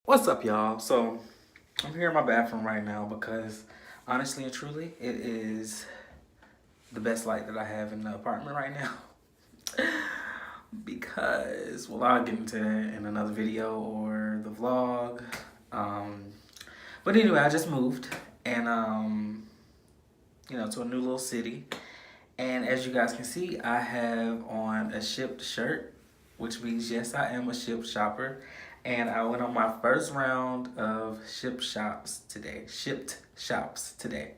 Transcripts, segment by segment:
What's up, y'all? So, I'm here in my bathroom right now because, honestly and truly, it is the best light that I have in the apartment right now. Because, well, I'll get into that in another video or the vlog. Um, but anyway, I just moved and, to a new little city. And as you guys can see, I have on a Shipt shirt, which means yes, I am a Shipt shopper. And I went on my first round of Shipt shops today. Shipt shops today.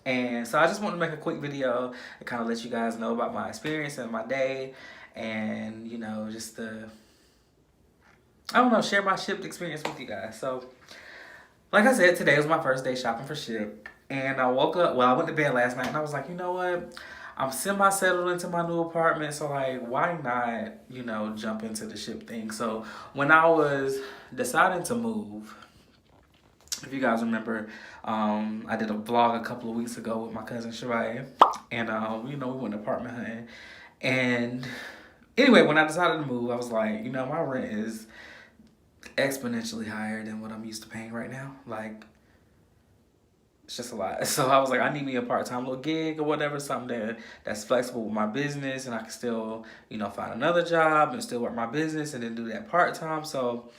And so I just wanted to make a quick video to kind of let you guys know about my experience and my day, and just share my Shipt experience with you guys. So, like I said, today was my first day shopping for Shipt, and I woke up. Well, I went to bed last night, and I was like, you know what? I'm semi-settled into my new apartment, so like, why not, jump into the Shipt thing? So when I was deciding to move, if you guys remember, I did a vlog a couple of weeks ago with my cousin Shabaya, and we went apartment hunting. And anyway, when I decided to move, I was like, my rent is exponentially higher than what I'm used to paying right now. Like, it's just a lot. So I was like, I need me a part-time little gig or whatever, something that's flexible with my business, and I can still, find another job and still work my business and then do that part-time. So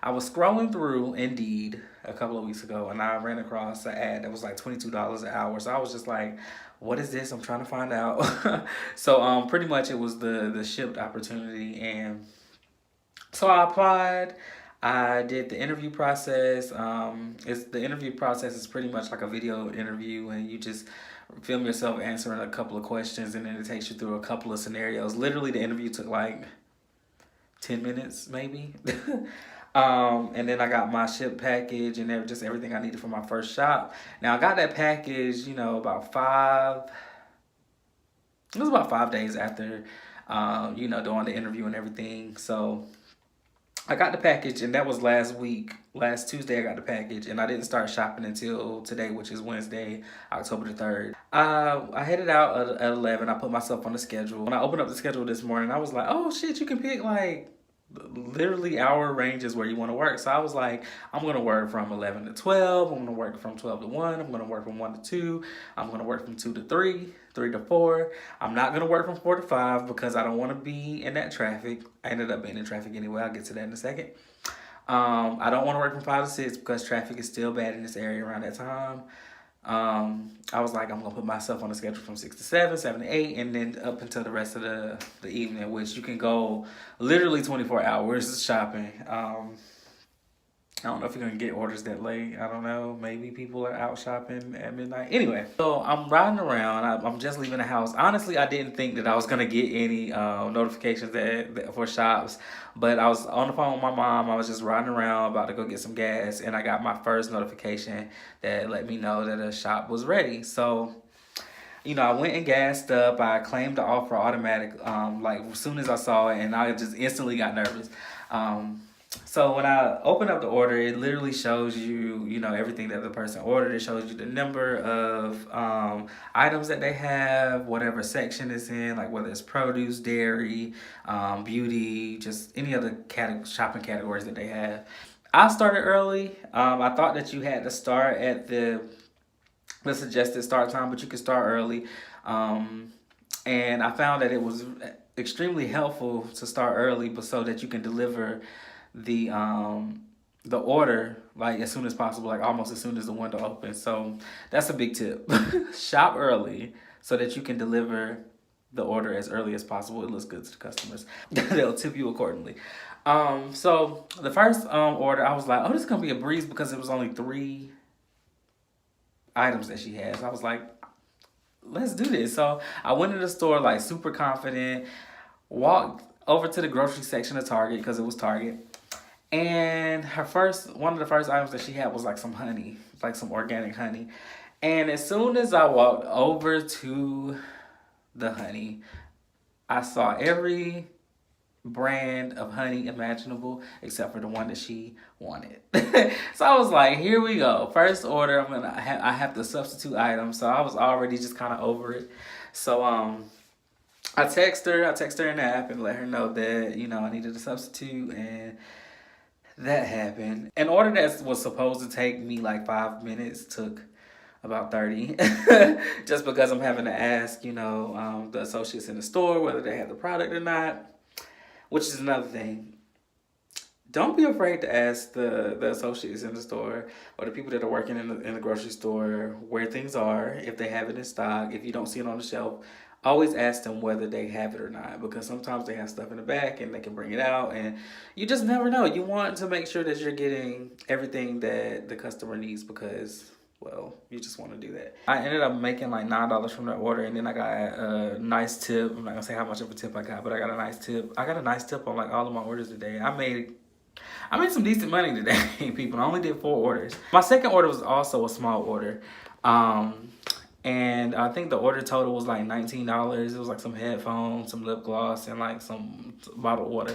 I was scrolling through Indeed a couple of weeks ago, and I ran across an ad that was like $22 an hour. So I was just like, what is this? I'm trying to find out. So pretty much it was the Shipt opportunity, and so I applied. I did the interview process. The interview process is pretty much like a video interview, and you just film yourself answering a couple of questions, and then it takes you through a couple of scenarios. Literally, the interview took like 10 minutes, maybe. And then I got my Shipt package and just everything I needed for my first shop. Now I got that package, it was about 5 days after, doing the interview and everything. So I got the package, and that was last week. Last Tuesday, I got the package, and I didn't start shopping until today, which is Wednesday, October the 3rd. I headed out at 11. I put myself on the schedule. When I opened up the schedule this morning, I was like, oh, shit, you can pick, like, literally hour ranges where you want to work. So I was like, I'm going to work from 11 to 12. I'm going to work from 12 to 1. I'm going to work from 1 to 2. I'm going to work from 2 to 3, 3 to 4. I'm not going to work from 4 to 5 because I don't want to be in that traffic. I ended up being in traffic anyway. I'll get to that in a second. I don't want to work from 5 to 6 because traffic is still bad in this area around that time. I was like, I'm gonna put myself on the schedule from 6 to 7, 7 to 8, and then up until the rest of the evening, which you can go literally 24 hours shopping. I don't know if you're gonna get orders that late. I don't know. Maybe people are out shopping at midnight. Anyway, so I'm riding around. I'm just leaving the house. Honestly, I didn't think that I was gonna get any notifications for shops, but I was on the phone with my mom. I was just riding around about to go get some gas, and I got my first notification that let me know that a shop was ready. So, I went and gassed up. I claimed the offer automatic, like as soon as I saw it, and I just instantly got nervous. So when I open up the order, it literally shows you, everything that the person ordered. It shows you the number of items that they have, whatever section it's in, like whether it's produce, dairy, beauty, just any other shopping categories that they have. I started early. I thought that you had to start at the suggested start time, but you could start early. And I found that it was extremely helpful to start early, but so that you can deliver the order like as soon as possible, like almost as soon as the window opens. So that's a big tip. Shop early so that you can deliver the order as early as possible. It looks good to the customers. They'll tip you accordingly. So the first order, I was like, oh, this is gonna be a breeze because it was only 3 items that she has. I was like, let's do this. So I went to the store like super confident, walked over to the grocery section of Target because it was Target. And one of the first items that she had was like some honey, like some organic honey. And as soon as I walked over to the honey, I saw every brand of honey imaginable except for the one that she wanted. So I was like, here we go. First order, I have to substitute items. So I was already just kind of over it. So I text her in the app and let her know that, I needed a substitute, and that happened. An order that was supposed to take me like 5 minutes took about 30 just because I'm having to ask, the associates in the store whether they have the product or not, which is another thing. Don't be afraid to ask the associates in the store or the people that are working in the grocery store where things are, if they have it in stock. If you don't see it on the shelf, always ask them whether they have it or not, because sometimes they have stuff in the back and they can bring it out, and you just never know. You want to make sure that you're getting everything that the customer needs, because, well, you just want to do that. I ended up making like $9 from that order, and then I got a nice tip. I'm not gonna say how much of a tip I got, but I got a nice tip. I got a nice tip on like all of my orders today. I made some decent money today, people. I only did 4 orders. My second order was also a small order. And I think the order total was like $19. It was like some headphones, some lip gloss, and like some bottled water.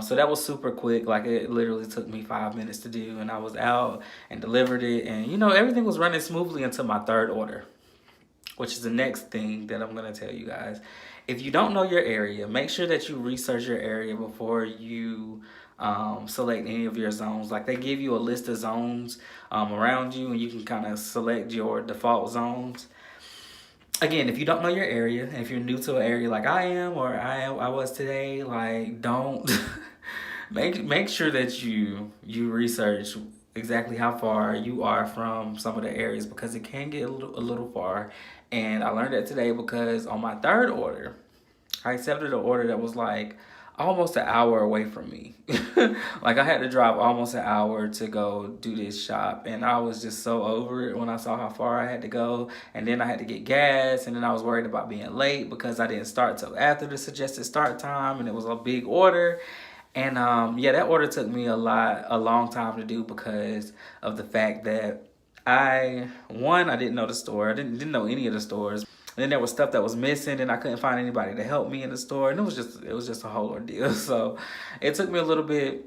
So that was super quick. Like, it literally took me 5 minutes to do, and I was out and delivered it. And, everything was running smoothly until my third order, which is the next thing that I'm going to tell you guys. If you don't know your area, make sure that you research your area before you select any of your zones. Like, they give you a list of zones around you, and you can kind of select your default zones. Again, if you don't know your area, and if you're new to an area like I am, or I was today, like, don't make sure that you research exactly how far you are from some of the areas, because it can get a little far. And I learned that today because on my third order, I accepted an order that was like almost an hour away from me. Like, I had to drive almost an hour to go do this shop, and I was just so over it when I saw how far I had to go. And then I had to get gas, and then I was worried about being late because I didn't start till after the suggested start time, and it was a big order. And yeah, that order took me a long time to do because of the fact that I didn't know the store. I didn't know any of the stores. And then there was stuff that was missing, and I couldn't find anybody to help me in the store, and it was just a whole ordeal. So it took me a little bit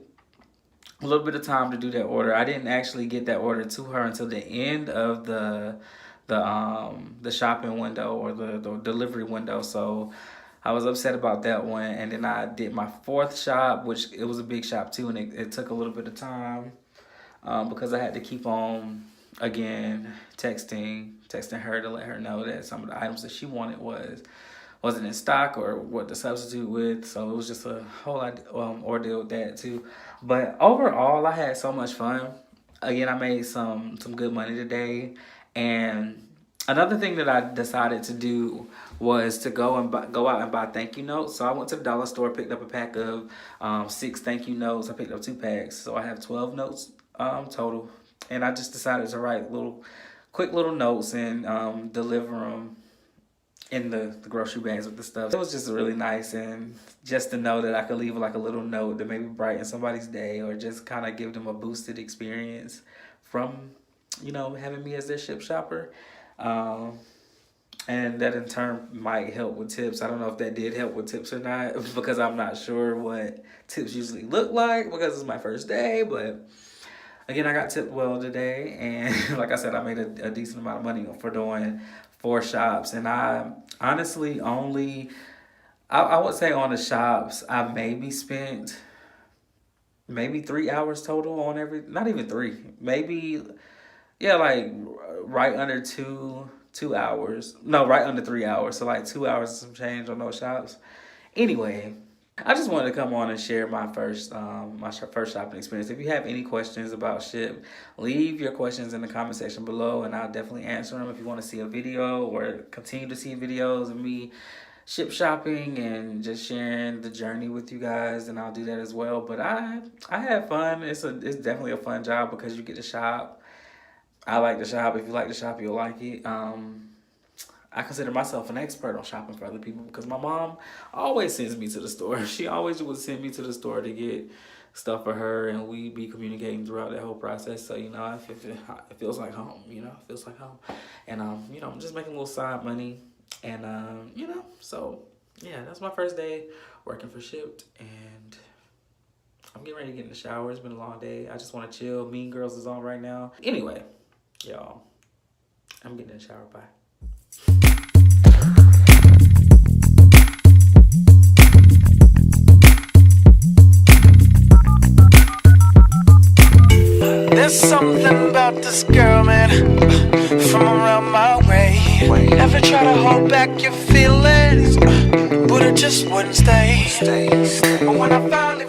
of time to do that order. I didn't actually get that order to her until the end of the shopping window, or the delivery window. So I was upset about that one. And then I did my fourth shop, which it was a big shop too, and it took a little bit of time because I had to keep on, again, texting her to let her know that some of the items that she wanted wasn't in stock, or what to substitute with. So it was just a whole ordeal with that too. But overall, I had so much fun. Again, I made some good money today. And another thing that I decided to do was to go out and buy thank you notes. So I went to the dollar store, picked up a pack of 6 thank you notes. I picked up 2 packs, so I have 12 notes total. And I just decided to write quick little notes and deliver them in the grocery bags with the stuff. It was just really nice, and just to know that I could leave like a little note that maybe brighten somebody's day, or just kind of give them a boosted experience from, having me as their Shipt shopper. And that in turn might help with tips. I don't know if that did help with tips or not, because I'm not sure what tips usually look like, because it's my first day. But again, I got tipped well today, and like I said, I made a decent amount of money for doing 4 shops. And I honestly I would say on the shops, I maybe spent 3 hours total on not even 3, maybe, yeah, like right under 2 hours. No, right under 3 hours. So like 2 hours and some change on those shops. Anyway, I just wanted to come on and share my first shopping experience. If you have any questions about Shipt, leave your questions in the comment section below, and I'll definitely answer them. If you want to see a video or continue to see videos of me Shipt shopping and just sharing the journey with you guys, then I'll do that as well. But I had fun. It's definitely a fun job because you get to shop. I like to shop. If you like to shop, you'll like it. I consider myself an expert on shopping for other people because my mom always sends me to the store. She always would send me to the store to get stuff for her, and we be communicating throughout that whole process. So, it feels like home, it feels like home. And, I'm just making a little side money. And, so, yeah, that's my first day working for Shipt. And I'm getting ready to get in the shower. It's been a long day. I just want to chill. Mean Girls is on right now. Anyway, y'all, I'm getting in the shower. Bye. There's something about this girl, man, from around my way. Ever try to hold back your feelings, but it just wouldn't stay. But when I finally